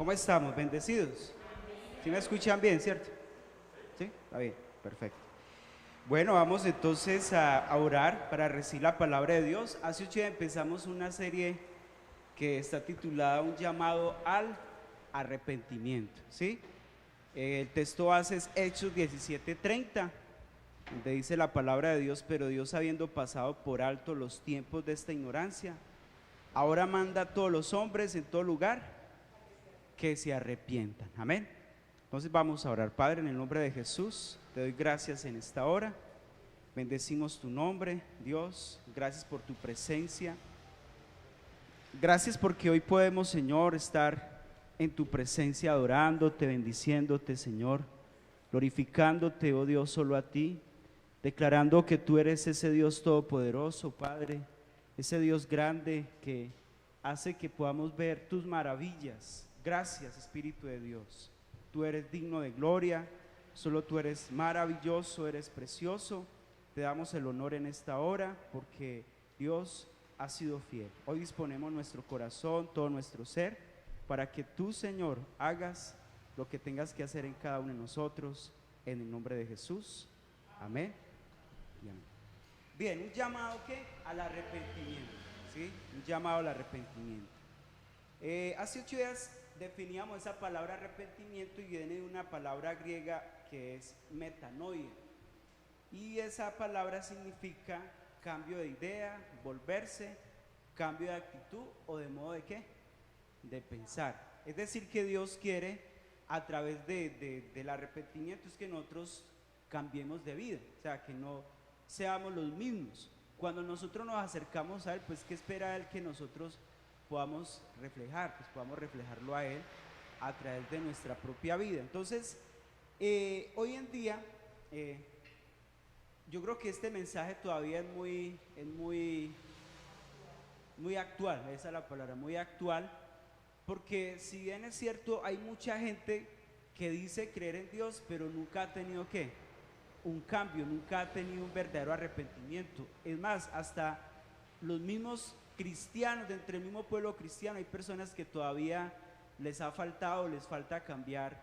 ¿Cómo estamos? ¿Bendecidos? ¿Sí me escuchan bien, cierto? ¿Sí? Está bien, perfecto. Bueno, vamos entonces a orar para recibir la palabra de Dios. Hace 8 días empezamos una serie que está titulada Un llamado al arrepentimiento, ¿sí? El texto base es Hechos 17:30, donde dice la palabra de Dios: pero Dios, habiendo pasado por alto los tiempos de esta ignorancia, ahora manda a todos los hombres en todo lugar que se arrepientan. Amén. Entonces vamos a orar. Padre, en el nombre de Jesús, te doy gracias en esta hora. Bendecimos tu nombre, Dios. Gracias por tu presencia. Gracias porque hoy podemos, Señor, estar en tu presencia adorándote, bendiciéndote, Señor, glorificándote, oh Dios, solo a ti, declarando que tú eres ese Dios todopoderoso, Padre, ese Dios grande que hace que podamos ver tus maravillas. Gracias, Espíritu de Dios. Tú eres digno de gloria, solo tú eres maravilloso, eres precioso. Te damos el honor en esta hora porque Dios ha sido fiel. Hoy disponemos nuestro corazón, todo nuestro ser, para que tú, Señor, hagas lo que tengas que hacer en cada uno de nosotros, en el nombre de Jesús. Amén y amén. Bien, un llamado ¿qué? Al arrepentimiento, ¿sí? Un llamado al arrepentimiento. Hace 8 días definíamos esa palabra arrepentimiento y viene de una palabra griega que es metanoia. Y esa palabra significa cambio de idea, volverse, cambio de actitud o de modo de qué, de pensar. Es decir, que Dios quiere a través del arrepentimiento es que nosotros cambiemos de vida, o sea, que no seamos los mismos. Cuando nosotros nos acercamos a Él, pues ¿qué espera Él que nosotros podamos reflejar? Pues podamos reflejarlo a Él a través de nuestra propia vida. Entonces, hoy en día, yo creo que este mensaje todavía es muy actual, esa es la palabra, muy actual, porque si bien es cierto, hay mucha gente que dice creer en Dios, pero nunca ha tenido ¿qué? Un cambio, nunca ha tenido un verdadero arrepentimiento. Es más, hasta los mismos cristianos, de entre el mismo pueblo cristiano, hay personas que todavía les falta cambiar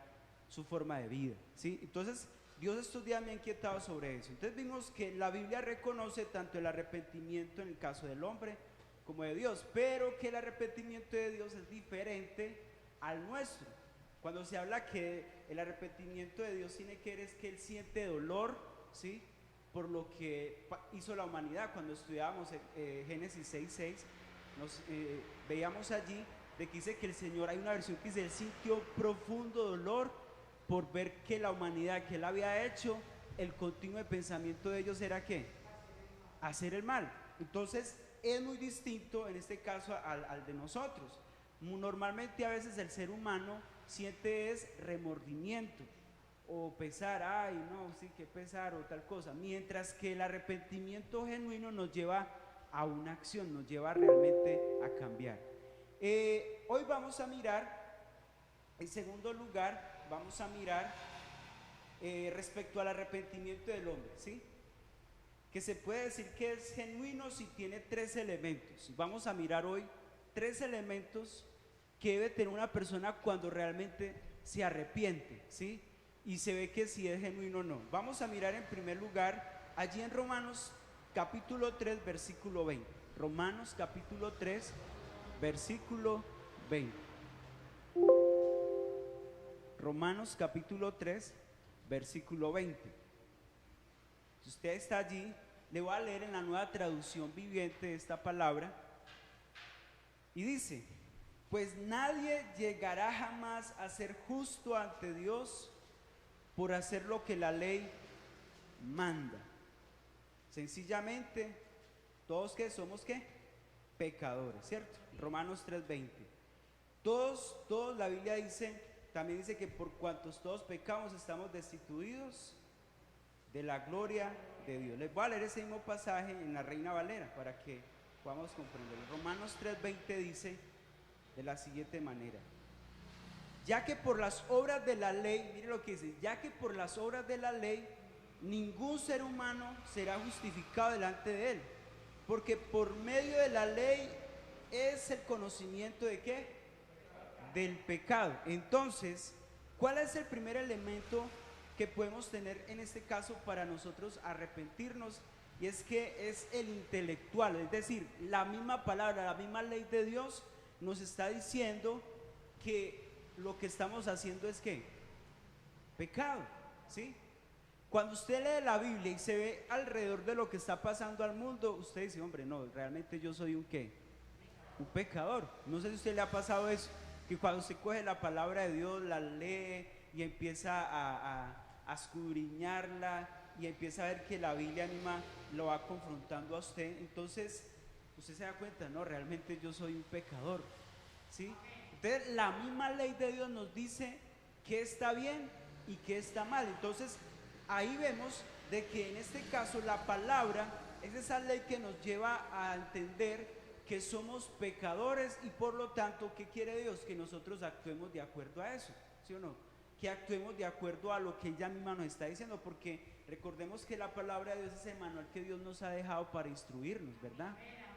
su forma de vida, ¿sí? Entonces, Dios estos días me ha inquietado sobre eso. Entonces vimos que la Biblia reconoce tanto el arrepentimiento en el caso del hombre como de Dios, pero que el arrepentimiento de Dios es diferente al nuestro. Cuando se habla que el arrepentimiento de Dios tiene que ver es que Él siente dolor, ¿sí? Por lo que hizo la humanidad. Cuando estudiábamos Génesis 6:6, veíamos allí de que dice que el Señor, hay una versión que dice, Él sintió profundo dolor por ver que la humanidad que Él había hecho, el continuo de pensamiento de ellos era ¿qué? Hacer el mal. Entonces es muy distinto en este caso al de nosotros. Normalmente a veces el ser humano siente es remordimiento o pesar, ay no, sí que pesar o tal cosa, mientras que el arrepentimiento genuino nos lleva a una acción, nos lleva realmente a cambiar. Hoy vamos a mirar, en segundo lugar, vamos a mirar respecto al arrepentimiento del hombre, ¿sí? Que se puede decir que es genuino si tiene 3 elementos. Vamos a mirar hoy 3 elementos que debe tener una persona cuando realmente se arrepiente, ¿sí? Y se ve que si es genuino o no. Vamos a mirar en primer lugar allí en Romanos capítulo 3 versículo 20. Romanos capítulo 3 versículo 20. Romanos capítulo 3 versículo 20. Si usted está allí, le voy a leer en la Nueva Traducción Viviente esta palabra y dice: pues nadie llegará jamás a ser justo ante Dios por hacer lo que la ley manda. Sencillamente, todos que somos ¿qué? Pecadores, ¿cierto? Romanos 3:20. Todos, la Biblia dice, también dice que por cuantos todos pecamos estamos destituidos de la gloria de Dios. Les voy a leer ese mismo pasaje en la Reina Valera para que podamos comprenderlo. Romanos 3:20 dice de la siguiente manera: ya que por las obras de la ley, mire lo que dice, ya que por las obras de la ley ningún ser humano será justificado delante de Él, porque por medio de la ley es el conocimiento de ¿qué? del pecado. Entonces, ¿cuál es el primer elemento que podemos tener en este caso para nosotros arrepentirnos? Y es que es el intelectual, es decir, la misma palabra, la misma ley de Dios nos está diciendo que lo que estamos haciendo es ¿qué? Pecado, ¿sí? Cuando usted lee la Biblia y se ve alrededor de lo que está pasando al mundo, usted dice, hombre, no, realmente yo soy un ¿qué? Un pecador. No sé si a usted le ha pasado eso, que cuando usted coge la palabra de Dios, la lee y empieza a escudriñarla y empieza a ver que la Biblia misma lo va confrontando a usted, entonces usted se da cuenta, no, realmente yo soy un pecador, ¿sí? Entonces la misma ley de Dios nos dice qué está bien y qué está mal. Entonces ahí vemos de que en este caso la palabra es esa ley que nos lleva a entender que somos pecadores y por lo tanto, ¿qué quiere Dios? Que nosotros actuemos de acuerdo a eso, ¿sí o no? Que actuemos de acuerdo a lo que ella misma nos está diciendo, porque recordemos que la palabra de Dios es el manual que Dios nos ha dejado para instruirnos, ¿verdad?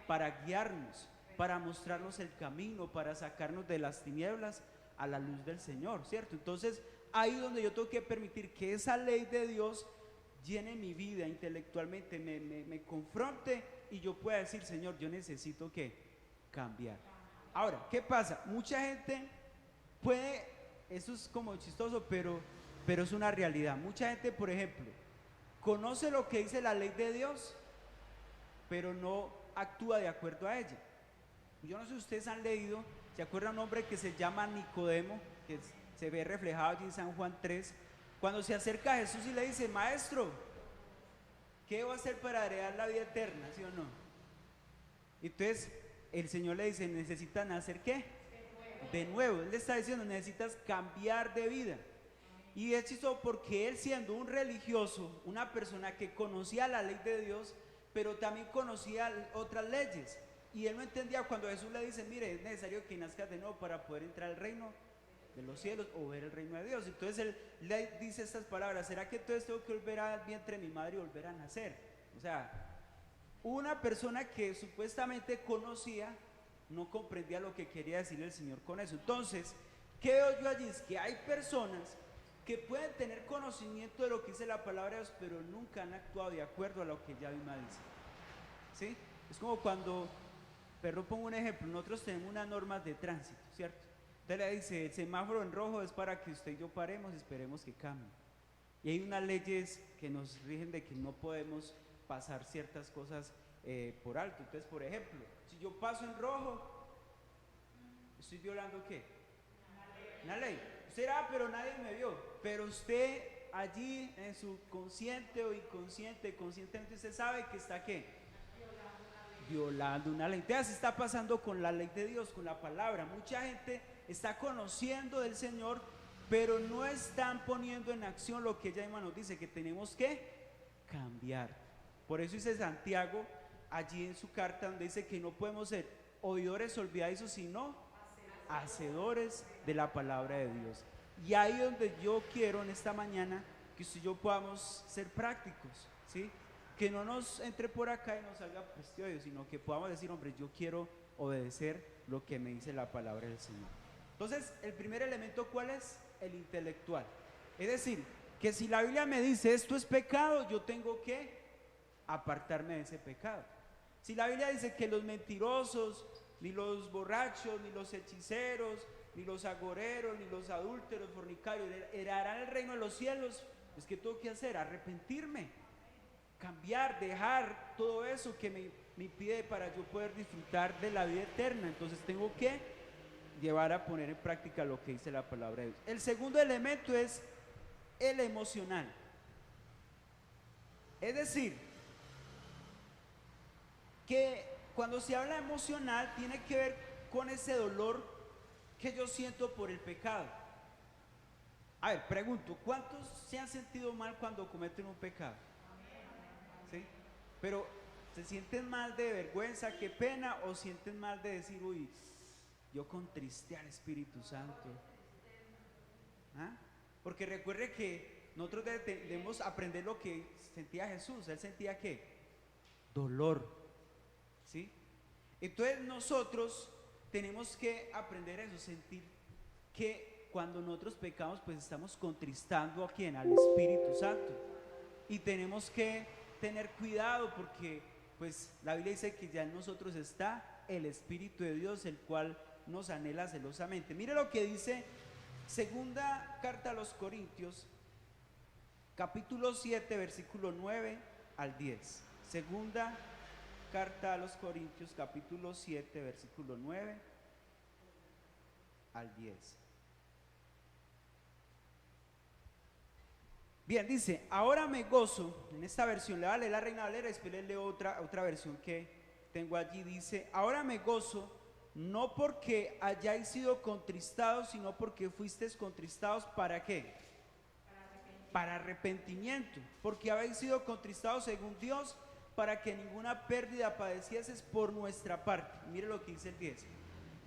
Para guiarnos, para mostrarnos el camino, para sacarnos de las tinieblas a la luz del Señor, ¿cierto? Entonces, ahí donde yo tengo que permitir que esa ley de Dios llene mi vida intelectualmente, me confronte y yo pueda decir, Señor, yo necesito que cambiar. Ahora, ¿qué pasa? Mucha gente puede, eso es como chistoso, pero es una realidad. Mucha gente, por ejemplo, conoce lo que dice la ley de Dios, pero no actúa de acuerdo a ella. Yo no sé si ustedes han leído, ¿se acuerdan un hombre que se llama Nicodemo, que se ve reflejado allí en San Juan 3, cuando se acerca a Jesús y le dice, maestro, ¿qué debo hacer para heredar la vida eterna? ¿Sí o no? Entonces el Señor le dice, ¿necesitan hacer qué? De nuevo. Él le está diciendo, necesitas cambiar de vida. Y es chistoso porque él, siendo un religioso, una persona que conocía la ley de Dios, pero también conocía otras leyes, y él no entendía cuando Jesús le dice, mire, es necesario que nazcas de nuevo para poder entrar al reino de los cielos o ver el reino de Dios. Entonces él le dice estas palabras, ¿será que entonces tengo que volver al vientre de mi madre y volver a nacer? O sea, una persona que supuestamente conocía no comprendía lo que quería decir el Señor con eso. Entonces, ¿qué veo yo allí? Es que hay personas que pueden tener conocimiento de lo que dice la palabra de Dios, pero nunca han actuado de acuerdo a lo que ella misma dice, ¿sí? Es como cuando, pero pongo un ejemplo, nosotros tenemos unas normas de tránsito, ¿cierto? Entonces le dice, el semáforo en rojo es para que usted y yo paremos y esperemos que cambie. Y hay unas leyes que nos rigen de que no podemos pasar ciertas cosas por alto. Entonces, por ejemplo, si yo paso en rojo, ¿estoy violando qué? Una ley. Usted dirá, pero nadie me vio. Pero usted allí en su consciente o inconsciente, conscientemente usted sabe que está ¿qué? Violando una ley. Entonces está pasando con la ley de Dios, con la palabra. Mucha gente está conociendo del Señor, pero no están poniendo en acción lo que ella misma nos dice, que tenemos que cambiar. Por eso dice Santiago allí en su carta, donde dice que no podemos ser oidores olvidadizos, sino hacedores de la palabra de Dios. Y ahí donde yo quiero en esta mañana que usted y yo podamos ser prácticos, ¿sí? Que no nos entre por acá y nos salga prestigio, sino que podamos decir, hombre, yo quiero obedecer lo que me dice la palabra del Señor. Entonces, el primer elemento, ¿cuál es? El intelectual. Es decir, que si la Biblia me dice esto es pecado, yo tengo que apartarme de ese pecado. Si la Biblia dice que los mentirosos, ni los borrachos, ni los hechiceros, ni los agoreros, ni los adúlteros, fornicarios heredarán el reino de los cielos, pues ¿qué tengo que hacer? Arrepentirme, cambiar, dejar todo eso que me impide para yo poder disfrutar de la vida eterna. Entonces tengo que llevar a poner en práctica lo que dice la palabra de Dios. El segundo elemento es el emocional. Es decir, que cuando se habla emocional tiene que ver con ese dolor que yo siento por el pecado. A ver, pregunto, ¿cuántos se han sentido mal cuando cometen un pecado? ¿Sí? Pero ¿se sienten mal de vergüenza, qué pena, o sienten mal de decir, uy, yo contristé al Espíritu Santo? ¿Ah? Porque recuerde que nosotros debemos aprender lo que sentía Jesús. Él sentía ¿qué? Dolor, ¿sí? Entonces nosotros tenemos que aprender eso, sentir que cuando nosotros pecamos, pues estamos contristando ¿a quién? Al Espíritu Santo. Y tenemos que tener cuidado porque pues la Biblia dice que ya en nosotros está el Espíritu de Dios, el cual nos anhela celosamente. Mire lo que dice segunda carta a los Corintios, capítulo 7, versículo 9 al 10. Segunda carta a los Corintios, capítulo 7, versículo 9 al 10. Bien, dice, ahora me gozo, en esta versión le voy a leer la Reina Valera, después le leo otra versión que tengo allí, dice, ahora me gozo, no porque hayáis sido contristados, sino porque fuisteis contristados, ¿para qué? Para arrepentimiento, porque habéis sido contristados según Dios, para que ninguna pérdida padecieses por nuestra parte. Mire lo que dice el 10,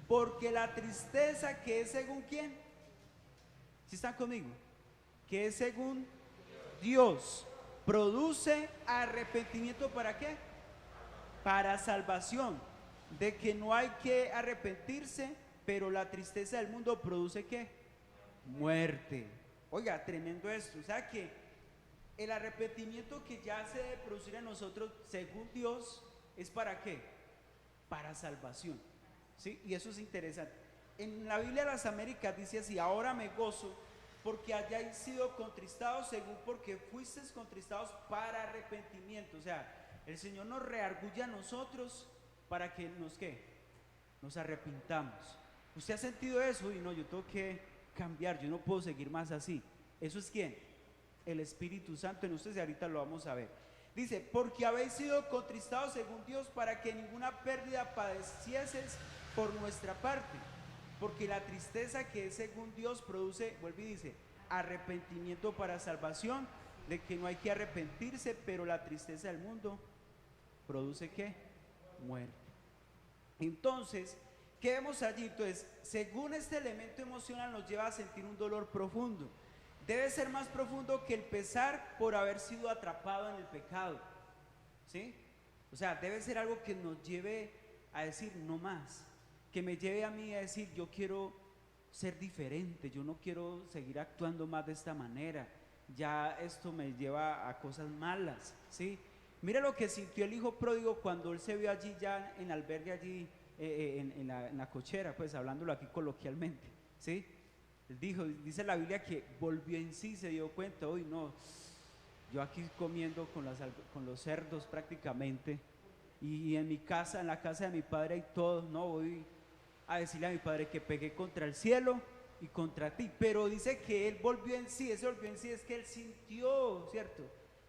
porque la tristeza que es según ¿quién? ¿Sí están conmigo? Que es según Dios, produce arrepentimiento, ¿para qué? Para salvación, de que no hay que arrepentirse, pero la tristeza del mundo produce ¿qué? Muerte. Oiga, tremendo esto, o sea que el arrepentimiento que ya se debe producir en nosotros, según Dios, ¿es para qué? Para salvación, ¿sí? Y eso es interesante. En la Biblia de las Américas dice así, ahora me gozo, porque hayáis sido contristados según porque fuisteis contristados para arrepentimiento. O sea, el Señor nos reargulle a nosotros para que nos arrepintamos. ¿Usted ha sentido eso? Y no, yo tengo que cambiar, yo no puedo seguir más así. ¿Eso es quién? El Espíritu Santo en ustedes, y ahorita lo vamos a ver. Dice, porque habéis sido contristados según Dios para que ninguna pérdida padecieses por nuestra parte. Porque la tristeza que es según Dios produce, vuelve y dice, arrepentimiento para salvación, de que no hay que arrepentirse, pero la tristeza del mundo produce ¿qué? Muerte. Entonces, ¿qué vemos allí? Entonces, según este elemento emocional nos lleva a sentir un dolor profundo. Debe ser más profundo que el pesar por haber sido atrapado en el pecado, ¿sí? O sea, debe ser algo que nos lleve a decir no más, que me lleve a mí a decir yo quiero ser diferente, yo no quiero seguir actuando más de esta manera, ya esto me lleva a cosas malas, ¿sí? Mira lo que sintió el hijo pródigo cuando él se vio allí ya en albergue allí en la cochera, pues hablándolo aquí coloquialmente, ¿sí? Él dijo, dice la Biblia que volvió en sí, se dio cuenta, uy no, yo aquí comiendo con los cerdos prácticamente, y en mi casa, en la casa de mi padre hay todo, no voy a decirle a mi padre que pegué contra el cielo y contra ti, pero dice que él volvió en sí. Ese volvió en sí es que él sintió, ¿cierto?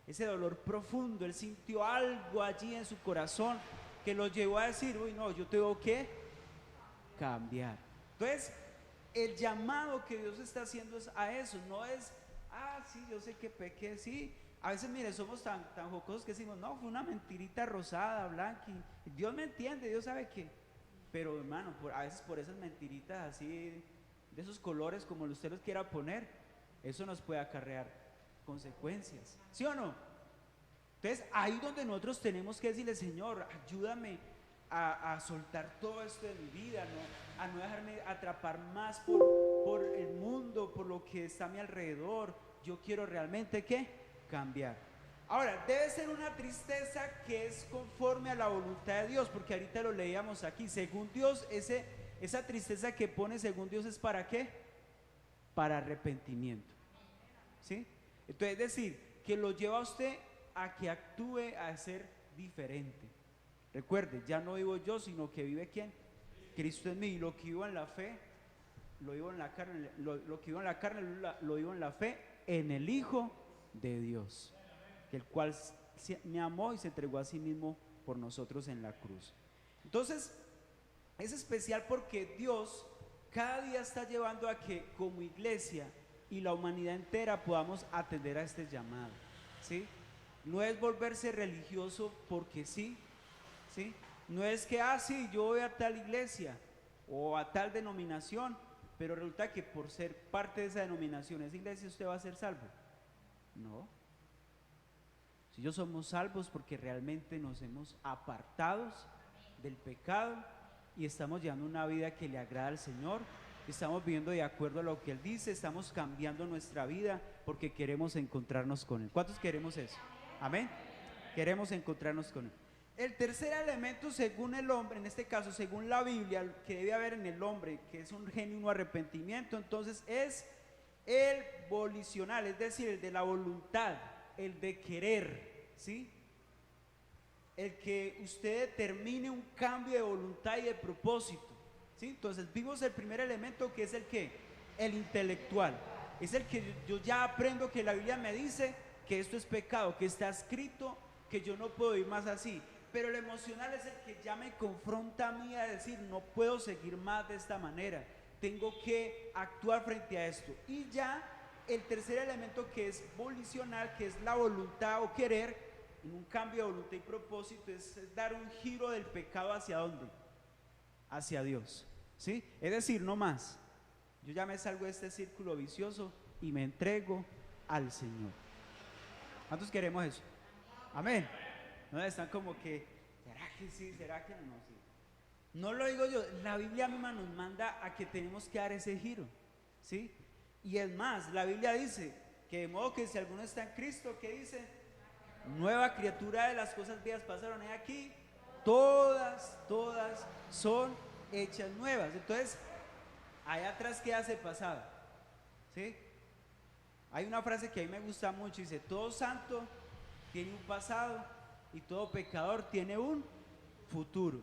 Ese dolor profundo, él sintió algo allí en su corazón que lo llevó a decir, uy no, yo tengo que cambiar. Entonces, el llamado que Dios está haciendo es a eso, no es, sí, yo sé que pequé, sí. A veces, mire, somos tan jocosos que decimos, no, fue una mentirita rosada, blanca, y Dios me entiende, Dios sabe que, pero hermano, a veces por esas mentiritas así, de esos colores como usted los quiera poner, eso nos puede acarrear consecuencias, ¿sí o no? Entonces, ahí donde nosotros tenemos que decirle, Señor, ayúdame a soltar todo esto de mi vida, ¿no? A no dejarme atrapar más por el mundo, por lo que está a mi alrededor. Yo quiero realmente ¿qué? Cambiar. Ahora, debe ser una tristeza que es conforme a la voluntad de Dios, porque ahorita lo leíamos aquí. Según Dios, esa tristeza que pone según Dios es ¿para qué? Para arrepentimiento, ¿sí? Entonces, es decir, que lo lleva a usted a que actúe a ser diferente. Recuerde, ya no vivo yo, sino que vive ¿quién? Cristo en mí. Y lo que vivo en la fe, lo vivo en la carne, lo que vivo en la carne, lo vivo en la fe en el Hijo de Dios, el cual me amó y se entregó a sí mismo por nosotros en la cruz. Entonces, es especial porque Dios cada día está llevando a que como iglesia y la humanidad entera podamos atender a este llamado, ¿sí? No es volverse religioso porque sí, ¿sí? No es que, sí, yo voy a tal iglesia o a tal denominación, pero resulta que por ser parte de esa denominación, esa iglesia, usted va a ser salvo. No. Si yo somos salvos porque realmente nos hemos apartados del pecado y estamos llevando una vida que le agrada al Señor estamos viviendo de acuerdo a lo que Él dice, estamos cambiando nuestra vida porque queremos encontrarnos con Él. ¿Cuántos queremos eso? Amén. Queremos encontrarnos con Él. El tercer elemento, según el hombre, en este caso, según la Biblia, que debe haber en el hombre, que es un genuino arrepentimiento, entonces es el volicional, es decir, el de la voluntad, el de querer, ¿sí? El que usted determine un cambio de voluntad y de propósito, ¿sí? Entonces vimos el primer elemento, que es el que, el intelectual, es el que yo ya aprendo que la Biblia me dice que esto es pecado, que está escrito, que yo no puedo ir más así. Pero el emocional es el que ya me confronta a mí a decir, no puedo seguir más de esta manera, tengo que actuar frente a esto. Y ya el tercer elemento, que es volicional, que es la voluntad o querer, en un cambio de voluntad y propósito, es dar un giro del pecado ¿hacia dónde? Hacia Dios, ¿sí? Es decir, no más, yo ya me salgo de este círculo vicioso y me entrego al Señor. ¿Cuántos queremos eso? Amén. No están como que, ¿será que sí? ¿Será que no? Sí. No lo digo yo, la Biblia misma nos manda a que tenemos que dar ese giro, ¿sí? Y es más, la Biblia dice que de modo que si alguno está en Cristo, ¿qué dice? Nueva criatura, de las cosas viejas pasaron, y aquí todas son hechas nuevas. Entonces, allá atrás, ¿qué hace pasado? ¿Sí? Hay una frase que a mí me gusta mucho, dice, todo santo tiene un pasado y todo pecador tiene un futuro.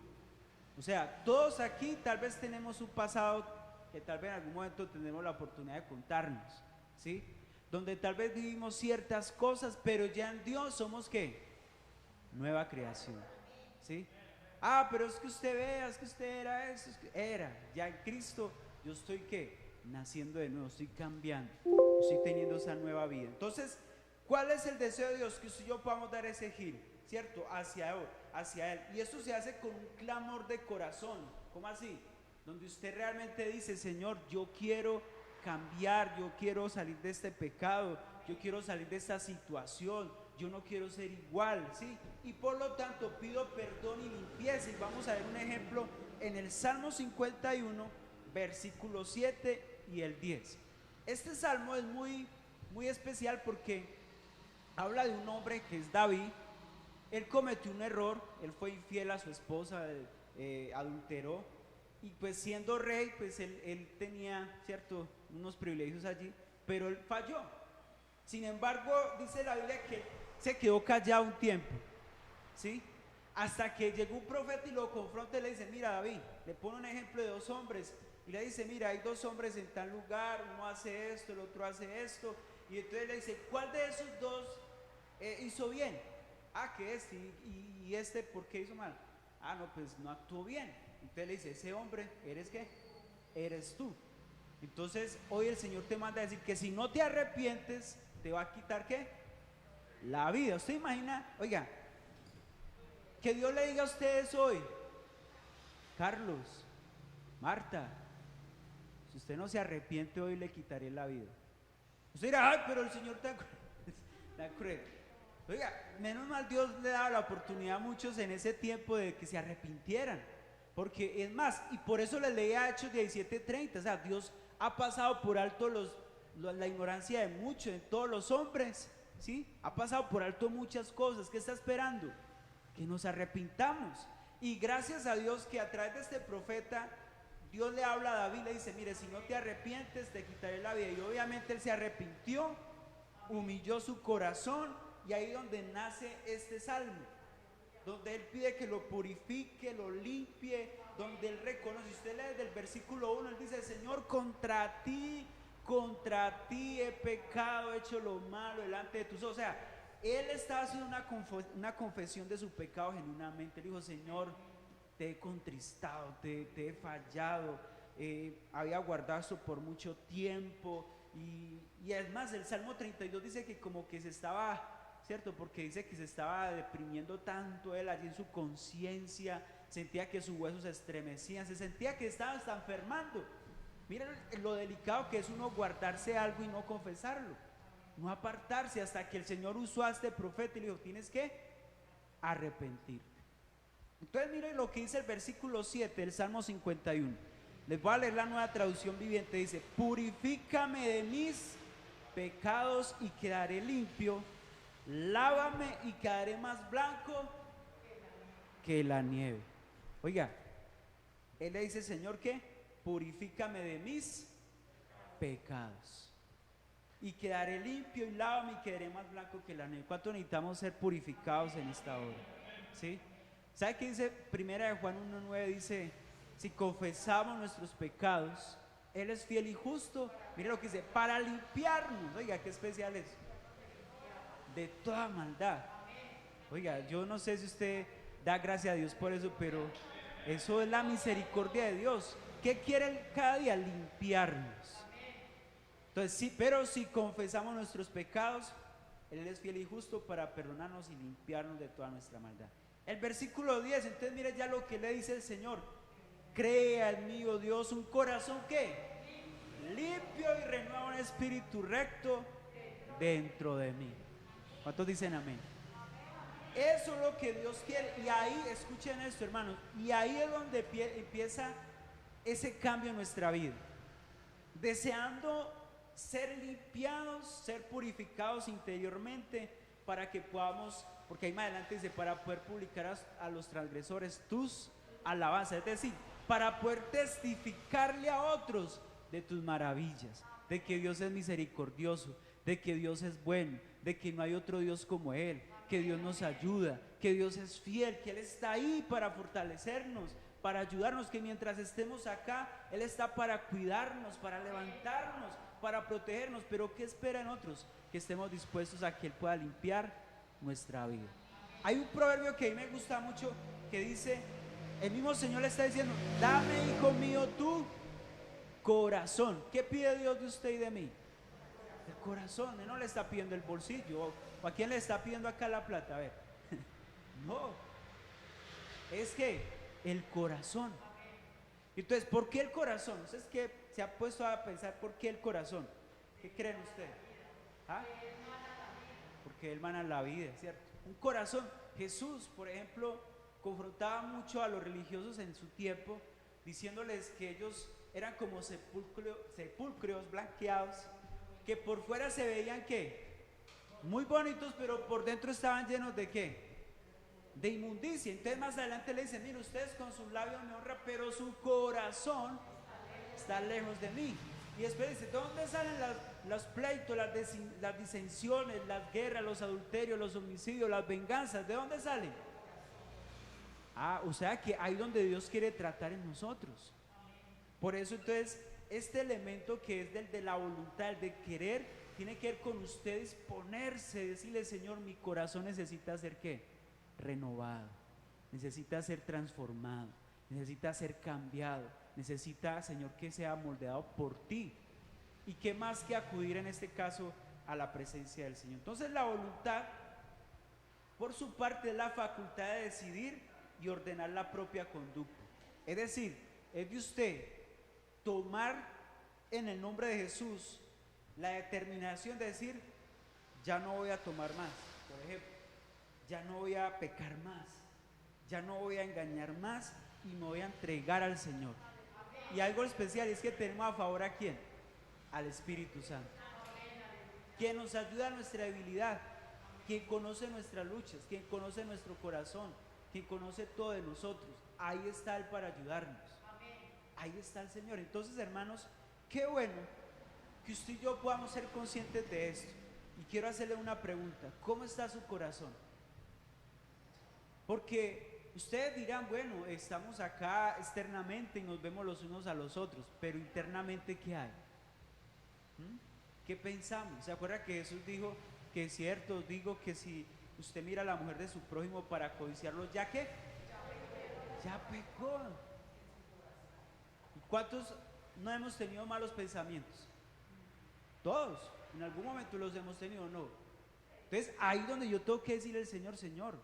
O sea, todos aquí tal vez tenemos un pasado que tal vez en algún momento tendremos la oportunidad de contarnos, ¿sí? Donde tal vez vivimos ciertas cosas, pero ya en Dios somos ¿qué? Nueva creación, ¿sí? Ah, pero es que usted vea, es que usted era eso, es que era, ya en Cristo yo estoy ¿qué? Naciendo de nuevo, estoy cambiando, estoy teniendo esa nueva vida. Entonces, ¿cuál es el deseo de Dios? Que usted y yo podamos dar ese giro, ¿cierto? Hacia Él. Y esto se hace con un clamor de corazón. ¿Cómo así? Donde usted realmente dice, Señor, yo quiero cambiar, yo quiero salir de este pecado, yo quiero salir de esta situación, yo no quiero ser igual, ¿sí? Y por lo tanto pido perdón y limpieza. Y vamos a ver un ejemplo en el Salmo 51, versículo 7 y el 10. Este salmo es muy especial porque habla de un hombre que es David. Él cometió un error, él fue infiel a su esposa, adulteró, y pues siendo rey, pues él tenía, cierto, unos privilegios allí, pero él falló. Sin embargo, dice la Biblia que se quedó callado un tiempo, ¿sí? Hasta que llegó un profeta y lo confronta y le dice, mira David, le pone un ejemplo de dos hombres, y le dice, mira, hay dos hombres en tal lugar, uno hace esto, el otro hace esto, y entonces le dice, ¿cuál de esos dos hizo bien? Ah, que este, y este, ¿por qué hizo mal? Ah, no, pues no actuó bien. Entonces le dice, ese hombre, ¿eres qué? Eres tú. Entonces hoy el Señor te manda a decir que si no te arrepientes, te va a quitar ¿qué? La vida. ¿Usted imagina? Oiga, que Dios le diga a ustedes hoy, Carlos, Marta, si usted no se arrepiente hoy, le quitaré la vida. Usted dirá, ay, pero el Señor tan cruel. Oiga, menos mal Dios le daba la oportunidad a muchos en ese tiempo de que se arrepintieran, porque es más, y por eso les leía Hechos 17:30, o sea, Dios ha pasado por alto la ignorancia de muchos, de todos los hombres, ¿sí? Ha pasado por alto muchas cosas. ¿Qué está esperando? Que nos arrepintamos. Y gracias a Dios que a través de este profeta Dios le habla a David, le dice, mire, si no te arrepientes te quitaré la vida. Y obviamente él se arrepintió, humilló su corazón, y ahí donde nace este salmo, donde él pide que lo purifique, lo limpie, donde él reconoce. Si usted lee desde el versículo 1, él dice, Señor, contra ti he pecado, he hecho lo malo delante de tus ojos. O sea, él estaba haciendo una confesión de su pecado genuinamente. Él dijo, Señor, te he contristado, te he fallado, había guardado esto por mucho tiempo. Y es más, el Salmo 32 dice que como que se estaba, ¿cierto? Porque dice que se estaba deprimiendo tanto él allí en su conciencia, sentía que sus huesos se estremecían, se sentía que estaba hasta enfermando. Miren lo delicado que es uno guardarse algo y no confesarlo, no apartarse, hasta que el Señor usó a este profeta y le dijo, tienes que arrepentirte. Entonces miren lo que dice el versículo 7 del Salmo 51. Les voy a leer la Nueva Traducción Viviente. Dice: purifícame de mis pecados y quedaré limpio, lávame y quedaré más blanco que la nieve. Oiga, él le dice: Señor, ¿qué? Purifícame de mis pecados y quedaré limpio, y lávame y quedaré más blanco que la nieve. ¿Cuánto necesitamos ser purificados en esta hora? ¿Sí? ¿Sabe qué dice Primera de Juan 1:9? Dice: si confesamos nuestros pecados, Él es fiel y justo, mire lo que dice, para limpiarnos. Oiga, qué especial es, de toda maldad. Oiga, yo no sé si usted da gracias a Dios por eso, pero eso es la misericordia de Dios. ¿Qué quiere Él cada día? Limpiarnos. Entonces sí, pero si confesamos nuestros pecados, Él es fiel y justo para perdonarnos y limpiarnos de toda nuestra maldad. El versículo 10, entonces mire ya lo que le dice el Señor: crea en mí, oh Dios, un corazón que limpio, y renueva un espíritu recto dentro de mí. ¿Cuántos dicen amén? Eso es lo que Dios quiere. Y ahí, escuchen esto, hermanos, y ahí es donde empieza ese cambio en nuestra vida, deseando ser limpiados, ser purificados interiormente, para que podamos, porque ahí más adelante dice, para poder publicar a los transgresores tus alabanzas, es decir, para poder testificarle a otros de tus maravillas, de que Dios es misericordioso, de que Dios es bueno, de que no hay otro Dios como Él, que Dios nos ayuda, que Dios es fiel, que Él está ahí para fortalecernos, para ayudarnos, que mientras estemos acá, Él está para cuidarnos, para levantarnos, para protegernos. Pero ¿qué espera en otros? Que estemos dispuestos a que Él pueda limpiar nuestra vida. Hay un proverbio que a mí me gusta mucho, que dice, el mismo Señor le está diciendo: dame, hijo mío, tu corazón. ¿Qué pide Dios de usted y de mí? El corazón. Él no le está pidiendo el bolsillo. ¿O a quién le está pidiendo acá la plata? A ver. No, es que el corazón. Entonces, ¿por qué el corazón? ¿Usted es que se ha puesto a pensar por qué el corazón? ¿Qué creen ustedes? ¿Ah? Porque Él mana la vida, ¿cierto? Un corazón. Jesús, por ejemplo, confrontaba mucho a los religiosos en su tiempo, diciéndoles que ellos eran como sepulcros blanqueados, que por fuera se veían ¿qué? Muy bonitos, pero por dentro estaban llenos de ¿qué? De inmundicia. Entonces más adelante le dicen: mire, ustedes con sus labios me honran, pero su corazón está lejos de mí. Y después dice: ¿de dónde salen los pleitos, las disensiones, las guerras, los adulterios, los homicidios, las venganzas? ¿De dónde salen? O sea que ahí donde Dios quiere tratar en nosotros. Por eso entonces este elemento que es del de la voluntad, el de querer, tiene que ver con ustedes ponerse, decirle: Señor, mi corazón necesita ser ¿qué? Renovado, necesita ser transformado, necesita ser cambiado, necesita, Señor, que sea moldeado por ti. Y qué más que acudir en este caso a la presencia del Señor. Entonces la voluntad, por su parte, es la facultad de decidir y ordenar la propia conducta. Es decir, es de usted tomar en el nombre de Jesús la determinación de decir: ya no voy a tomar más, por ejemplo, ya no voy a pecar más, ya no voy a engañar más, y me voy a entregar al Señor. Y algo especial es que tenemos a favor ¿a quién? Al Espíritu Santo, quien nos ayuda a nuestra debilidad, quien conoce nuestras luchas, quien conoce nuestro corazón, quien conoce todo de nosotros. Ahí está Él para ayudarnos. Ahí está el Señor. Entonces, hermanos, qué bueno que usted y yo podamos ser conscientes de esto. Y quiero hacerle una pregunta: ¿cómo está su corazón? Porque ustedes dirán: bueno, estamos acá externamente y nos vemos los unos a los otros, pero internamente ¿qué hay? ¿Qué pensamos? ¿Se acuerda que Jesús dijo que es cierto? Os digo que si usted mira a la mujer de su prójimo para codiciarlo, ¿ya qué? Ya pecó. ¿Y cuántos no hemos tenido malos pensamientos? Todos, en algún momento los hemos tenido, ¿no? Entonces ahí donde yo tengo que decirle al Señor: Señor,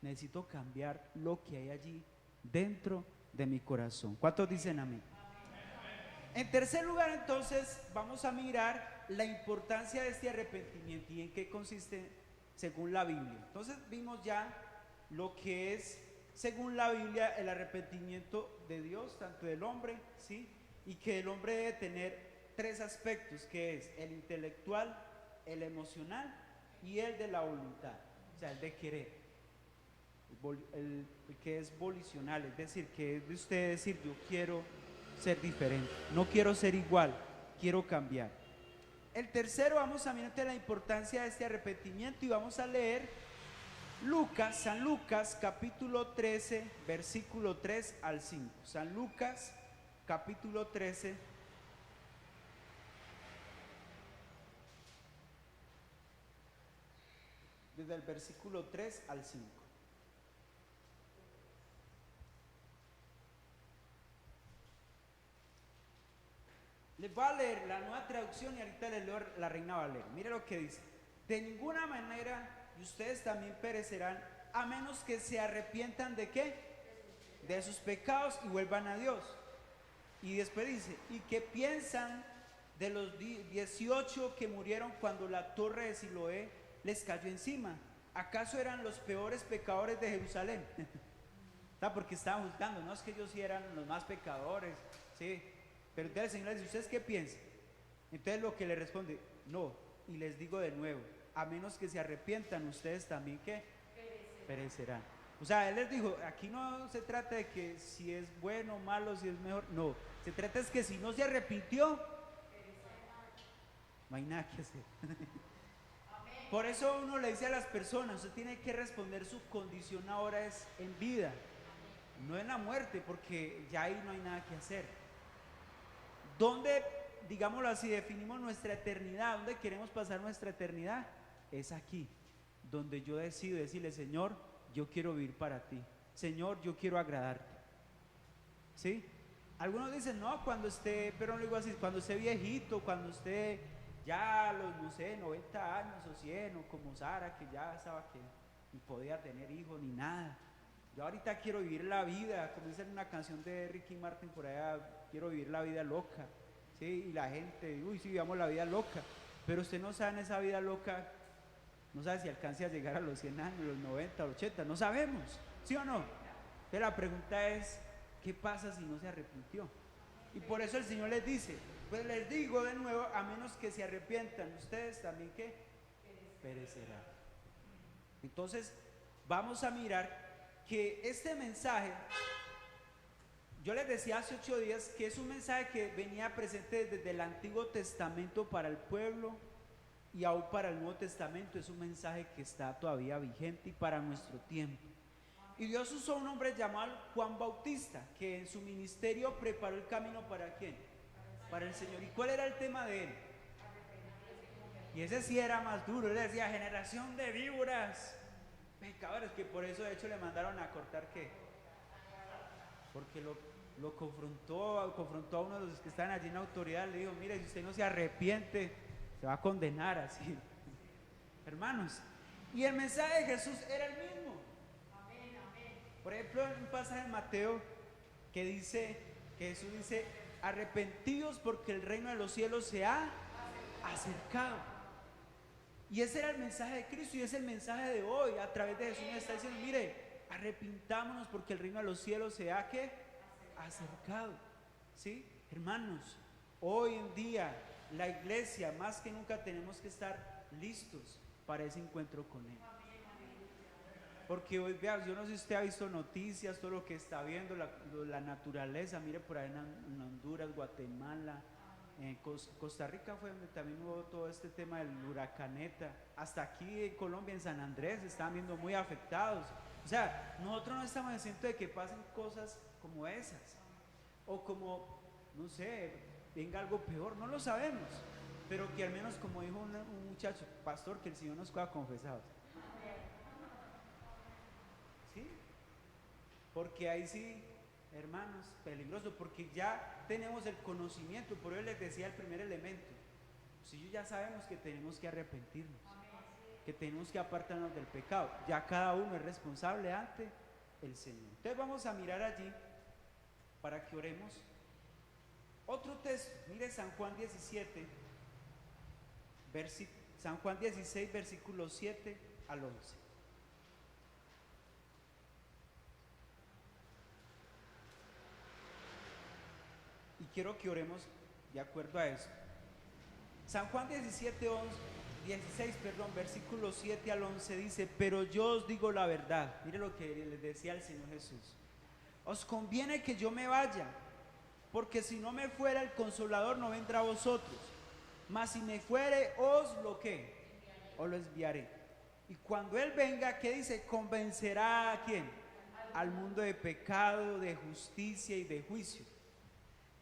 necesito cambiar lo que hay allí dentro de mi corazón. ¿Cuántos dicen amén? En tercer lugar, entonces, vamos a mirar la importancia de este arrepentimiento y en qué consiste según la Biblia. Entonces vimos ya lo que es según la Biblia, el arrepentimiento de Dios, tanto del hombre, ¿sí? Y que el hombre debe tener tres aspectos, que es el intelectual, el emocional y el de la voluntad, o sea, el de querer. El que es volicional, es decir, que es de usted decir, yo quiero ser diferente, no quiero ser igual, quiero cambiar. El tercero, vamos a mirar la importancia de este arrepentimiento y vamos a leer San Lucas capítulo 13, versículo 3 al 5. San Lucas capítulo 13, desde el versículo 3 al 5. Les voy a leer la Nueva Traducción y ahorita les leo la Reina Valera. Mire lo que dice: de ninguna manera y ustedes también perecerán, a menos que se arrepientan de ¿qué? De sus pecados y vuelvan a Dios. Y después dice, ¿y qué piensan de los 18 que murieron cuando la torre de Siloé les cayó encima? ¿Acaso eran los peores pecadores de Jerusalén? Porque estaban juzgando, no es que ellos sí eran los más pecadores, ¿sí? Pero entonces el Señor les dice, ¿ustedes qué piensan? Entonces lo que le responde, no, y les digo de nuevo, a menos que se arrepientan, ustedes también ¿qué? Perecerán. O sea, Él les dijo, aquí no se trata de que si es bueno o malo, si es mejor, no, se trata es que si no se arrepintió, no hay nada que hacer. Por eso uno le dice a las personas, usted tiene que responder su condición ahora es en vida, no en la muerte, porque ya ahí no hay nada que hacer. ¿Dónde, digámoslo así, definimos nuestra eternidad? ¿Dónde queremos pasar nuestra eternidad? Es aquí, donde yo decido decirle, Señor, yo quiero vivir para ti. Señor, yo quiero agradarte. ¿Sí? Algunos dicen, no, cuando esté, pero no digo así, cuando esté viejito, cuando esté ya a los, no sé, 90 años o 100, o como Sara, que ya estaba que ni podía tener hijos ni nada. Yo ahorita quiero vivir la vida, como dice en una canción de Ricky Martin por allá, quiero vivir la vida loca, ¿sí? Y la gente, uy, sí, vivamos la vida loca, pero usted no sabe en esa vida loca, no sabe si alcance a llegar a los 100 años, los 90, los 80, no sabemos, ¿sí o no? Entonces la pregunta es, ¿qué pasa si no se arrepintió? Y por eso el Señor les dice, pues les digo de nuevo, a menos que se arrepientan, ustedes también ¿qué? Perecerán. Entonces, vamos a mirar que este mensaje, yo les decía hace 8 días que es un mensaje que venía presente desde el Antiguo Testamento para el pueblo y aún para el Nuevo Testamento, es un mensaje que está todavía vigente y para nuestro tiempo. Y Dios usó un hombre llamado Juan Bautista, que en su ministerio preparó el camino ¿para quién? Para el Señor. ¿Y cuál era el tema de él? Y ese sí era más duro, él decía, generación de víboras, pecadores, que por eso de hecho le mandaron a cortar ¿qué? Porque lo confrontó a uno de los que estaban allí en autoridad, le dijo, mire, si usted no se arrepiente, se va a condenar así. Hermanos, y el mensaje de Jesús era el mismo. Por ejemplo, en un pasaje de Mateo que dice, que Jesús dice, arrepentidos porque el reino de los cielos se ha acercado. Y ese era el mensaje de Cristo y es el mensaje de hoy. A través de Jesús nos está diciendo, mire, arrepintámonos porque el reino de los cielos se ha ¿qué? Acercado. ¿Sí? Hermanos, hoy en día la iglesia más que nunca tenemos que estar listos para ese encuentro con Él. Porque hoy, vea, yo no sé si usted ha visto noticias, todo lo que está viendo, la naturaleza, mire por ahí en Honduras, Guatemala, en Costa Rica fue donde también hubo todo este tema del huracaneta, hasta aquí en Colombia, en San Andrés, se están viendo muy afectados. O sea, nosotros no estamos diciendo de que pasen cosas como esas, o como, no sé, venga algo peor, no lo sabemos, pero que al menos como dijo un muchacho, pastor, que el Señor nos coja confesados. ¿Sí? Porque ahí sí, hermanos, peligroso, porque ya tenemos el conocimiento. Por eso les decía el primer elemento, si ya sabemos que tenemos que arrepentirnos, que tenemos que apartarnos del pecado, ya cada uno es responsable ante el Señor. Entonces vamos a mirar allí para que oremos otro texto. Mire San Juan 17 San Juan 16 versículos 7 al 11. quiero que oremos de acuerdo a eso. San Juan 16, versículo 7 al 11 dice: pero yo os digo la verdad. Mire lo que les decía el Señor Jesús: os conviene que yo me vaya, porque si no me fuera, el Consolador no vendrá a vosotros, mas si me fuere, os lo enviaré. Y cuando Él venga, ¿qué dice? Convencerá ¿a quién? Al mundo de pecado, de justicia y de juicio.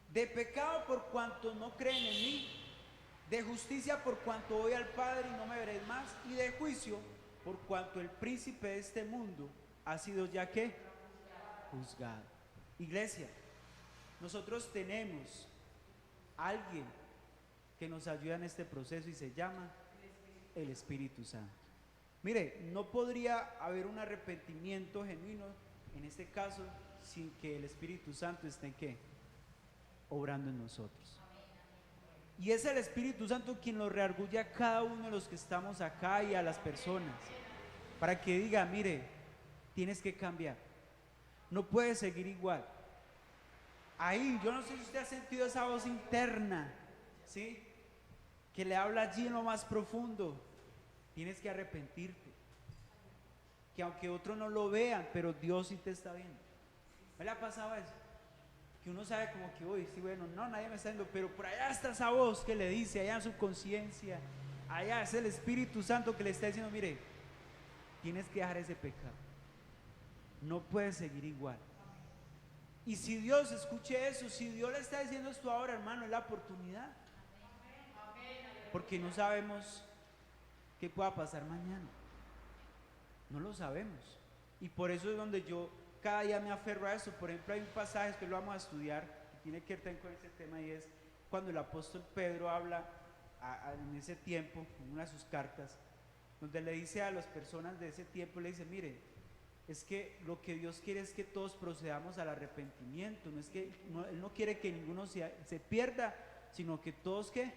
De pecado por cuanto no creen en mí, de justicia por cuanto voy al Padre y no me veréis más, y de juicio por cuanto el príncipe de este mundo ha sido ya ¿qué? Juzgado. Iglesia, nosotros tenemos a alguien que nos ayuda en este proceso y se llama el Espíritu Santo. Mire, no podría haber un arrepentimiento genuino en este caso sin que el Espíritu Santo esté ¿en qué? Obrando en nosotros. Y es el Espíritu Santo quien nos reargulle a cada uno de los que estamos acá y a las personas, para que diga: mire, tienes que cambiar, no puedes seguir igual. Ahí, yo no sé si usted ha sentido esa voz interna, ¿sí? Que le habla allí en lo más profundo: tienes que arrepentirte. Que aunque otros no lo vean, pero Dios sí te está viendo. ¿No le ha pasado eso? Que uno sabe como que, uy, sí, bueno, no, nadie me está viendo, pero por allá está esa voz que le dice, allá en su conciencia, allá es el Espíritu Santo que le está diciendo: mire, tienes que dejar ese pecado, no puedes seguir igual. Y si Dios, escuche eso, si Dios le está diciendo esto ahora, hermano, es la oportunidad, porque no sabemos qué pueda pasar mañana, no lo sabemos. Y por eso es donde yo cada día me aferro a eso. Por ejemplo, hay un pasaje que lo vamos a estudiar que tiene que ver con ese tema, y es cuando el apóstol Pedro habla en ese tiempo, en una de sus cartas, donde le dice a las personas de ese tiempo, le dice: mire, es que lo que Dios quiere es que todos procedamos al arrepentimiento. No es que Él no quiere que ninguno se pierda, sino que todos ¿qué?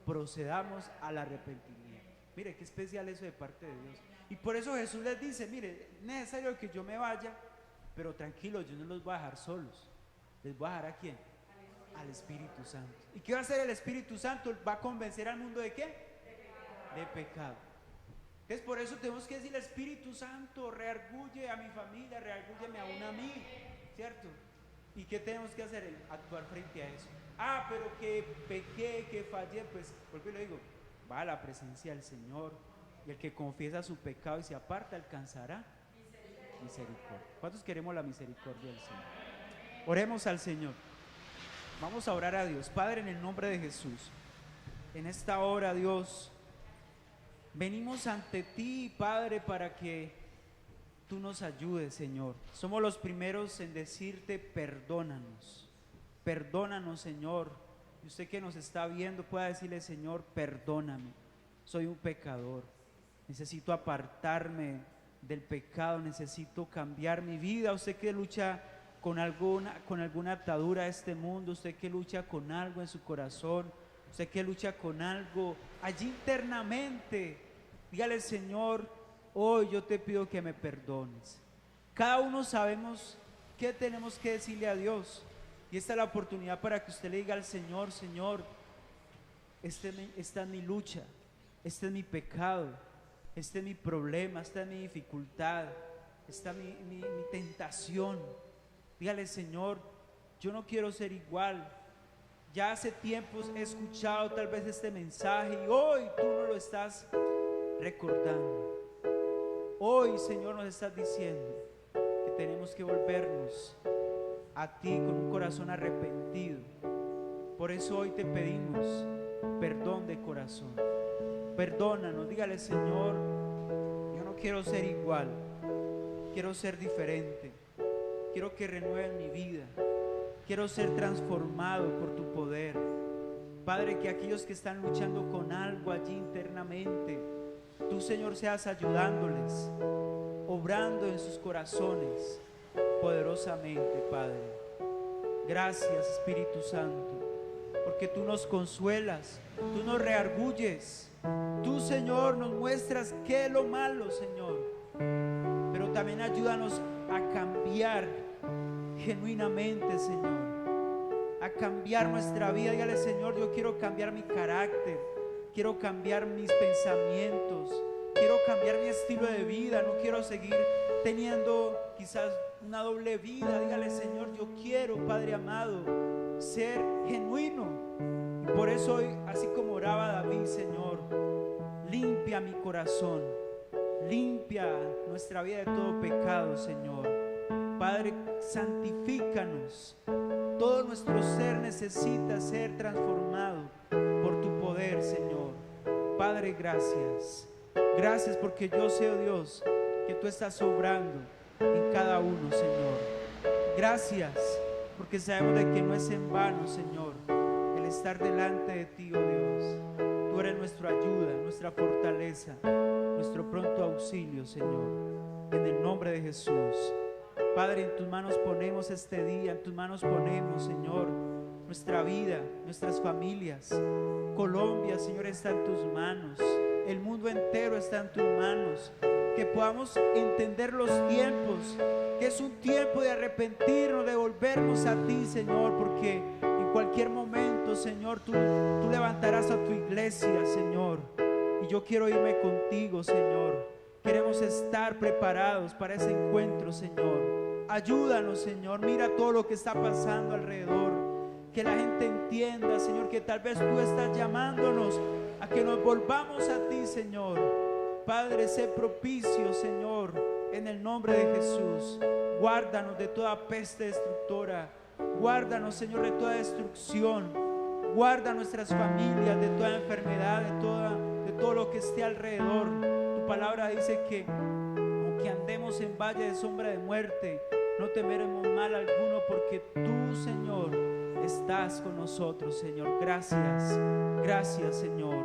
Procedamos al arrepentimiento. Mire qué especial eso de parte de Dios. Y por eso Jesús les dice: mire, es necesario que yo me vaya, pero tranquilos, yo no los voy a dejar solos. ¿Les voy a dejar a quién? Al Espíritu Santo. ¿Y qué va a hacer el Espíritu Santo? Va a convencer al mundo ¿de qué? De pecado. Entonces por eso tenemos que decir: Espíritu Santo, reargulle a mi familia, reargúlleme aún a mí, ¿cierto? ¿Y qué tenemos que hacer? Actuar frente a eso. Ah, pero que pequé, que fallé, pues vuelvo y le digo: va a la presencia del Señor, y el que confiesa su pecado y se aparta alcanzará misericordia. ¿Cuántos queremos la misericordia del Señor? Oremos al Señor. Vamos a orar a Dios. Padre, en el nombre de Jesús, en esta hora, Dios, venimos ante ti, Padre, para que tú nos ayudes, Señor. Somos los primeros en decirte: perdónanos. Perdónanos, Señor. Y usted que nos está viendo pueda decirle: Señor, perdóname, soy un pecador, necesito apartarme del pecado, necesito cambiar mi vida. Usted que lucha con alguna atadura de este mundo, usted que lucha con algo en su corazón, usted que lucha con algo allí internamente, dígale: Señor, hoy yo te pido que me perdones. Cada uno sabemos qué tenemos que decirle a Dios, y esta es la oportunidad para que usted le diga al Señor: Señor, esta es mi lucha, este es mi pecado, este es mi problema, esta es mi dificultad, esta es mi tentación. Dígale: Señor, yo no quiero ser igual. Ya hace tiempos he escuchado tal vez este mensaje y hoy tú no lo estás recordando. Hoy, Señor, nos estás diciendo que tenemos que volvernos a ti con un corazón arrepentido. Por eso hoy te pedimos perdón de corazón. Perdónanos. Dígale: Señor, yo no quiero ser igual, quiero ser diferente, quiero que renueven mi vida, quiero ser transformado por tu poder. Padre, que aquellos que están luchando con algo allí internamente, tú, Señor, seas ayudándoles, obrando en sus corazones poderosamente, Padre. Gracias, Espíritu Santo, porque tú nos consuelas, tú nos reargulles, tú, Señor, nos muestras qué es lo malo, Señor, pero también ayúdanos a cambiar genuinamente, Señor. a cambiar nuestra vida. Dígale: Señor, yo quiero cambiar mi carácter, quiero cambiar mis pensamientos, quiero cambiar mi estilo de vida, no quiero seguir teniendo quizás una doble vida. Dígale: Señor, yo quiero, Padre amado, ser genuino. Y por eso hoy, así como oraba David: Señor, limpia mi corazón, limpia nuestra vida de todo pecado, Señor. Padre, santifícanos. Todo nuestro ser necesita ser transformado por tu poder, Señor. Padre, gracias. Gracias porque yo sé, oh Dios, que tú estás obrando en cada uno, Señor. Gracias porque sabemos de que no es en vano, Señor, el estar delante de ti, oh Dios. Tú eres nuestra ayuda, nuestra fortaleza, nuestro pronto auxilio, Señor. En el nombre de Jesús. Padre, en tus manos ponemos este día, en tus manos ponemos, Señor, nuestra vida, nuestras familias. Colombia, Señor, está en tus manos. El mundo entero está en tus manos. Que podamos entender los tiempos, que es un tiempo de arrepentirnos, de volvernos a ti, Señor, porque en cualquier momento, Señor, tú levantarás a tu iglesia, Señor. Y yo quiero irme contigo, Señor. Queremos estar preparados para ese encuentro, Señor. Ayúdanos, Señor. Mira todo lo que está pasando alrededor. Que la gente entienda, Señor, que tal vez tú estás llamándonos a que nos volvamos a ti, Señor. Padre, sé propicio, Señor, en el nombre de Jesús. Guárdanos de toda peste destructora. Guárdanos, Señor, de toda destrucción. Guarda nuestras familias de toda enfermedad, de todo lo que esté alrededor. Tu palabra dice que aunque andemos en valle de sombra de muerte, no temeremos mal alguno, porque tú, Señor, estás con nosotros, Señor. Gracias, gracias, Señor.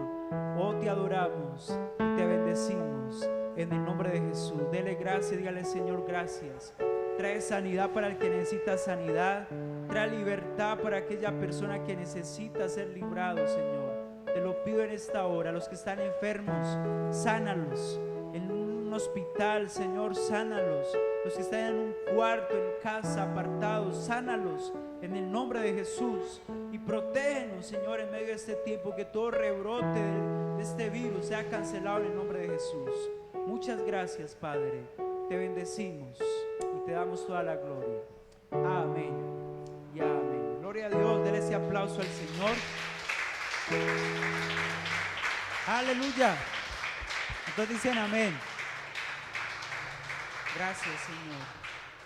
Oh, te adoramos y te bendecimos en el nombre de Jesús. Dele gracias, dígale: Señor, gracias. Trae sanidad para el que necesita sanidad. Trae libertad para aquella persona que necesita ser librado, Señor. Te lo pido en esta hora. Los que están enfermos, sánalos. En un hospital, Señor, sánalos. Los que están en un cuarto, en casa, apartados, sánalos en el nombre de Jesús. Y protégenos, Señor, en medio de este tiempo. Que todo rebrote de este virus sea cancelado en el nombre de Jesús. Muchas gracias, Padre. Te bendecimos y te damos toda la gloria. Amén y amén. Gloria a Dios. Dele ese aplauso al Señor. Aleluya. Entonces dicen amén. Gracias, Señor.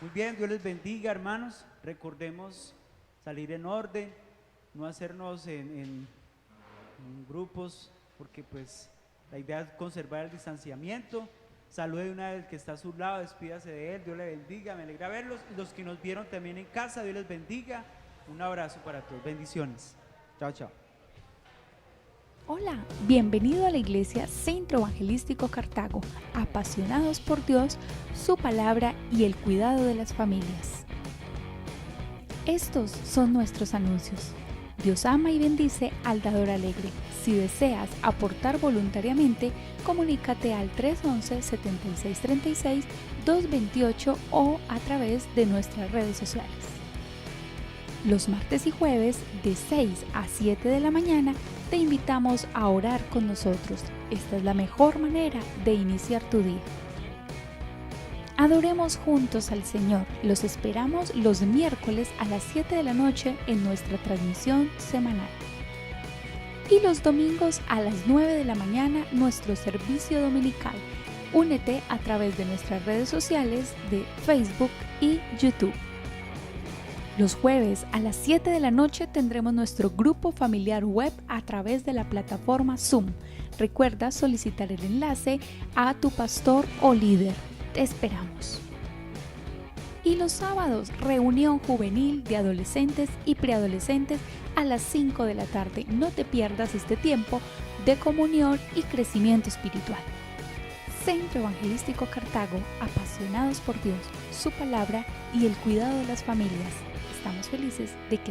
Muy bien, Dios les bendiga, hermanos. Recordemos salir en orden, no hacernos en grupos, porque pues la idea es conservar el distanciamiento. Salude una vez que está a su lado, despídase de él. Dios le bendiga, me alegra verlos. Y los que nos vieron también en casa, Dios les bendiga. Un abrazo para todos, bendiciones. Chao, chao. Hola, bienvenido a la Iglesia Centro Evangelístico Cartago, apasionados por Dios, su palabra y el cuidado de las familias. Estos son nuestros anuncios. Dios ama y bendice al dador alegre. Si deseas aportar voluntariamente, comunícate al 311-7636-228 o a través de nuestras redes sociales. Los martes y jueves de 6 a 7 de la mañana te invitamos a orar con nosotros. Esta es la mejor manera de iniciar tu día. Adoremos juntos al Señor. Los esperamos los miércoles a las 7 de la noche en nuestra transmisión semanal. Y los domingos a las 9 de la mañana nuestro servicio dominical. Únete a través de nuestras redes sociales de Facebook y YouTube. Los jueves a las 7 de la noche tendremos nuestro grupo familiar web a través de la plataforma Zoom. Recuerda solicitar el enlace a tu pastor o líder. Te esperamos. Y los sábados, reunión juvenil de adolescentes y preadolescentes a las 5 de la tarde. No te pierdas este tiempo de comunión y crecimiento espiritual. Centro Evangelístico Cartago, apasionados por Dios, su palabra y el cuidado de las familias. Estamos felices de que